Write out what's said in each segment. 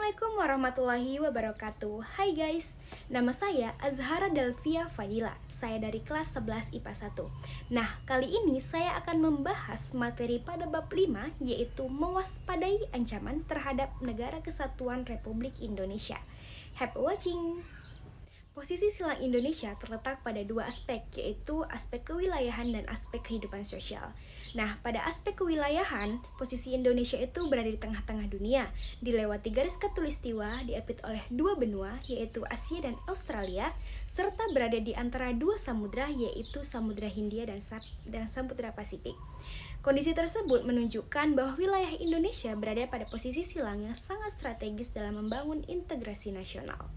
Assalamualaikum warahmatullahi wabarakatuh. Hai guys, nama saya Azhara Delvia Fadila. Saya dari kelas 11 IPA 1. Nah, kali ini saya akan membahas materi pada bab 5, yaitu mewaspadai ancaman terhadap Negara Kesatuan Republik Indonesia. Happy watching! Posisi silang Indonesia terletak pada dua aspek, yaitu aspek kewilayahan dan aspek kehidupan sosial. Nah, pada aspek kewilayahan, posisi Indonesia itu berada di tengah-tengah dunia, dilewati garis khatulistiwa, diapit oleh dua benua, yaitu Asia dan Australia, serta berada di antara dua samudra, yaitu Samudra Hindia dan Samudra Pasifik. Kondisi tersebut menunjukkan bahwa wilayah Indonesia berada pada posisi silang yang sangat strategis dalam membangun integrasi nasional.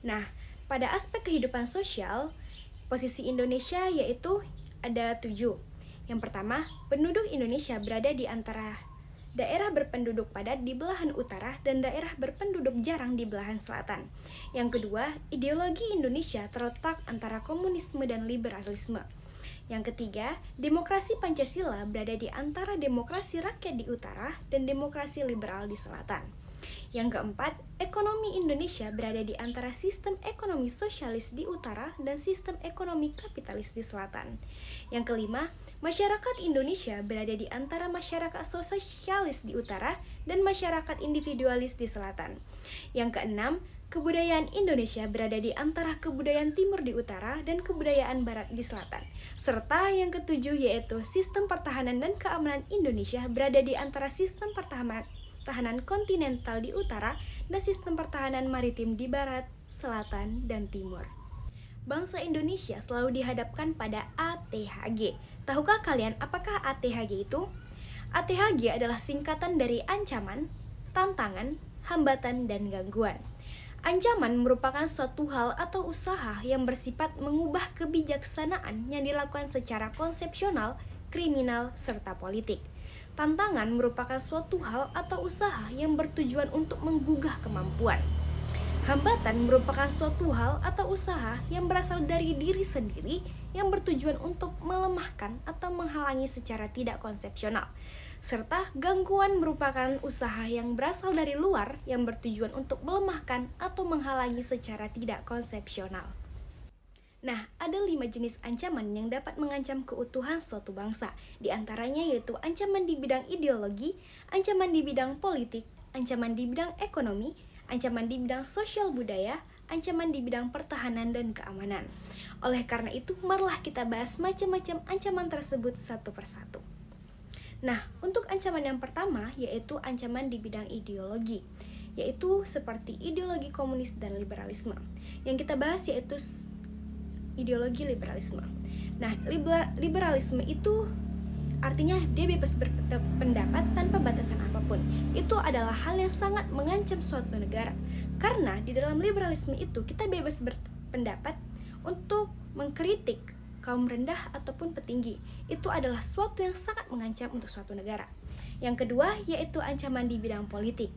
Nah, pada aspek kehidupan sosial, posisi Indonesia yaitu ada 7. Yang pertama, penduduk Indonesia berada di antara daerah berpenduduk padat di belahan utara dan daerah berpenduduk jarang di belahan selatan. Yang kedua, ideologi Indonesia terletak antara komunisme dan liberalisme. Yang ketiga, demokrasi Pancasila berada di antara demokrasi rakyat di utara dan demokrasi liberal di selatan. Yang keempat, ekonomi Indonesia berada di antara sistem ekonomi sosialis di utara dan sistem ekonomi kapitalis di selatan. Yang kelima, masyarakat Indonesia berada di antara masyarakat sosialis di utara dan masyarakat individualis di selatan. Yang keenam, kebudayaan Indonesia berada di antara kebudayaan timur di utara dan kebudayaan barat di selatan. Serta yang ketujuh yaitu sistem pertahanan dan keamanan Indonesia berada di antara sistem pertahanan kontinental di utara dan sistem pertahanan maritim di barat, selatan, dan timur. Bangsa Indonesia selalu dihadapkan pada ATHG. Tahukah kalian apakah ATHG itu? ATHG adalah singkatan dari ancaman, tantangan, hambatan, dan gangguan. Ancaman merupakan suatu hal atau usaha yang bersifat mengubah kebijaksanaan yang dilakukan secara konsepsional, kriminal, serta politik. Tantangan merupakan suatu hal atau usaha yang bertujuan untuk menggugah kemampuan. Hambatan merupakan suatu hal atau usaha yang berasal dari diri sendiri yang bertujuan untuk melemahkan atau menghalangi secara tidak konsepsional. Serta gangguan merupakan usaha yang berasal dari luar yang bertujuan untuk melemahkan atau menghalangi secara tidak konsepsional. Nah, ada 5 jenis ancaman yang dapat mengancam keutuhan suatu bangsa. Di antaranya yaitu ancaman di bidang ideologi, ancaman di bidang politik, ancaman di bidang ekonomi, ancaman di bidang sosial budaya, ancaman di bidang pertahanan dan keamanan. Oleh karena itu, marilah kita bahas macam-macam ancaman tersebut satu persatu. Nah, untuk ancaman yang pertama yaitu ancaman di bidang ideologi, yaitu seperti ideologi komunis dan liberalisme. Yang kita bahas yaitu ideologi liberalisme. Nah, liberalisme itu artinya dia bebas berpendapat tanpa batasan apapun. Itu adalah hal yang sangat mengancam suatu negara. Karena di dalam liberalisme itu kita bebas berpendapat untuk mengkritik kaum rendah ataupun petinggi. Itu adalah suatu yang sangat mengancam untuk suatu negara. Yang kedua yaitu ancaman di bidang politik.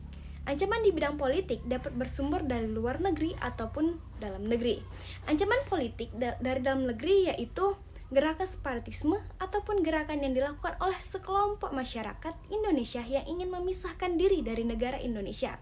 Ancaman di bidang politik dapat bersumber dari luar negeri ataupun dalam negeri. Ancaman politik dari dalam negeri yaitu gerakan separatisme ataupun gerakan yang dilakukan oleh sekelompok masyarakat Indonesia yang ingin memisahkan diri dari negara Indonesia.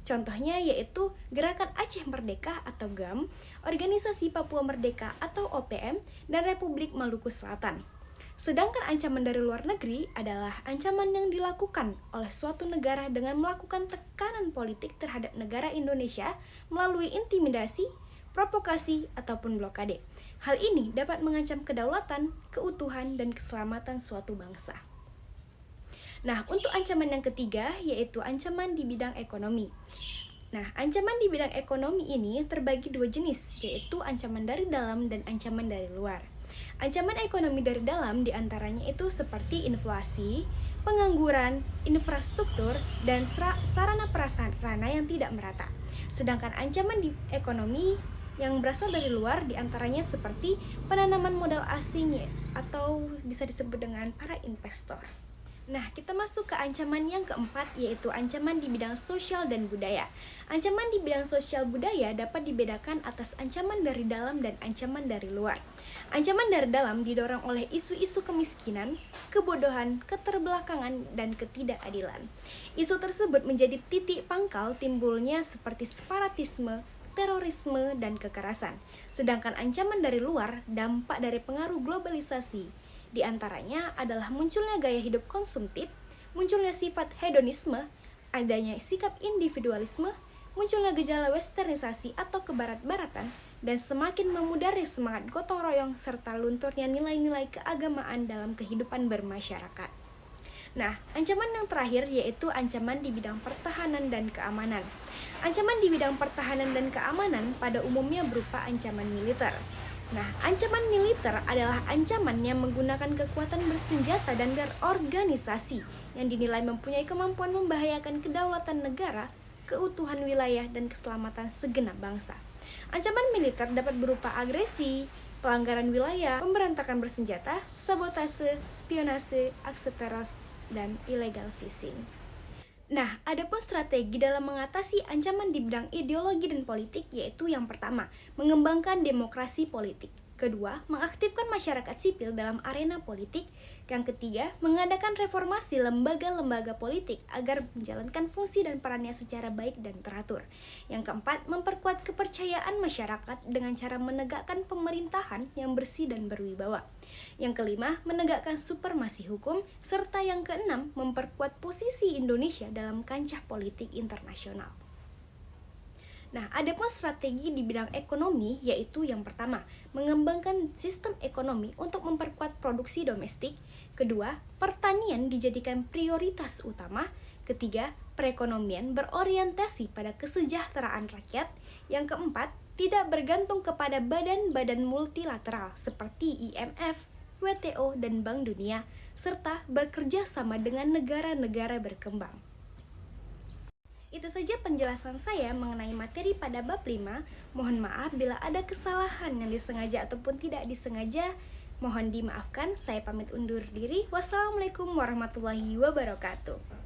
Contohnya yaitu Gerakan Aceh Merdeka atau GAM, Organisasi Papua Merdeka atau OPM, dan Republik Maluku Selatan. Sedangkan ancaman dari luar negeri adalah ancaman yang dilakukan oleh suatu negara dengan melakukan tekanan politik terhadap negara Indonesia melalui intimidasi, provokasi, ataupun blokade. Hal ini dapat mengancam kedaulatan, keutuhan, dan keselamatan suatu bangsa. Nah, untuk ancaman yang ketiga yaitu ancaman di bidang ekonomi. Nah, ancaman di bidang ekonomi ini terbagi dua jenis, yaitu ancaman dari dalam dan ancaman dari luar. Ancaman ekonomi dari dalam diantaranya itu seperti inflasi, pengangguran, infrastruktur, dan sarana prasarana yang tidak merata. Sedangkan ancaman di ekonomi yang berasal dari luar diantaranya seperti penanaman modal asing atau bisa disebut dengan para investor. Nah, kita masuk ke ancaman yang keempat, yaitu ancaman di bidang sosial dan budaya. Ancaman di bidang sosial budaya dapat dibedakan atas ancaman dari dalam dan ancaman dari luar. Ancaman dari dalam didorong oleh isu-isu kemiskinan, kebodohan, keterbelakangan, dan ketidakadilan. Isu tersebut menjadi titik pangkal timbulnya seperti separatisme, terorisme, dan kekerasan. Sedangkan ancaman dari luar, dampak dari pengaruh globalisasi, di antaranya adalah munculnya gaya hidup konsumtif, munculnya sifat hedonisme, adanya sikap individualisme, munculnya gejala westernisasi atau kebarat-baratan, dan semakin memudari semangat gotong royong serta lunturnya nilai-nilai keagamaan dalam kehidupan bermasyarakat. Nah, ancaman yang terakhir yaitu ancaman di bidang pertahanan dan keamanan. Ancaman di bidang pertahanan dan keamanan pada umumnya berupa ancaman militer. Nah, ancaman militer adalah ancaman yang menggunakan kekuatan bersenjata dan berorganisasi yang dinilai mempunyai kemampuan membahayakan kedaulatan negara, keutuhan wilayah, dan keselamatan segenap bangsa. Ancaman militer dapat berupa agresi, pelanggaran wilayah, pemberontakan bersenjata, sabotase, spionase, aksi teror, dan illegal fishing. Nah, adapun strategi dalam mengatasi ancaman di bidang ideologi dan politik yaitu yang pertama, mengembangkan demokrasi politik. Kedua, mengaktifkan masyarakat sipil dalam arena politik. Yang ketiga, mengadakan reformasi lembaga-lembaga politik agar menjalankan fungsi dan perannya secara baik dan teratur. Yang keempat, memperkuat kepercayaan masyarakat dengan cara menegakkan pemerintahan yang bersih dan berwibawa. Yang kelima, menegakkan supremasi hukum. Serta yang keenam, memperkuat posisi Indonesia dalam kancah politik internasional. Nah, adapun strategi di bidang ekonomi yaitu yang pertama, mengembangkan sistem ekonomi untuk memperkuat produksi domestik. Kedua, pertanian dijadikan prioritas utama. Ketiga, perekonomian berorientasi pada kesejahteraan rakyat. Yang keempat, tidak bergantung kepada badan-badan multilateral seperti IMF, WTO, dan Bank Dunia, serta bekerja sama dengan negara-negara berkembang. Itu saja penjelasan saya mengenai materi pada bab 5. Mohon maaf bila ada kesalahan yang disengaja ataupun tidak disengaja. Mohon dimaafkan, saya pamit undur diri. Wassalamualaikum warahmatullahi wabarakatuh.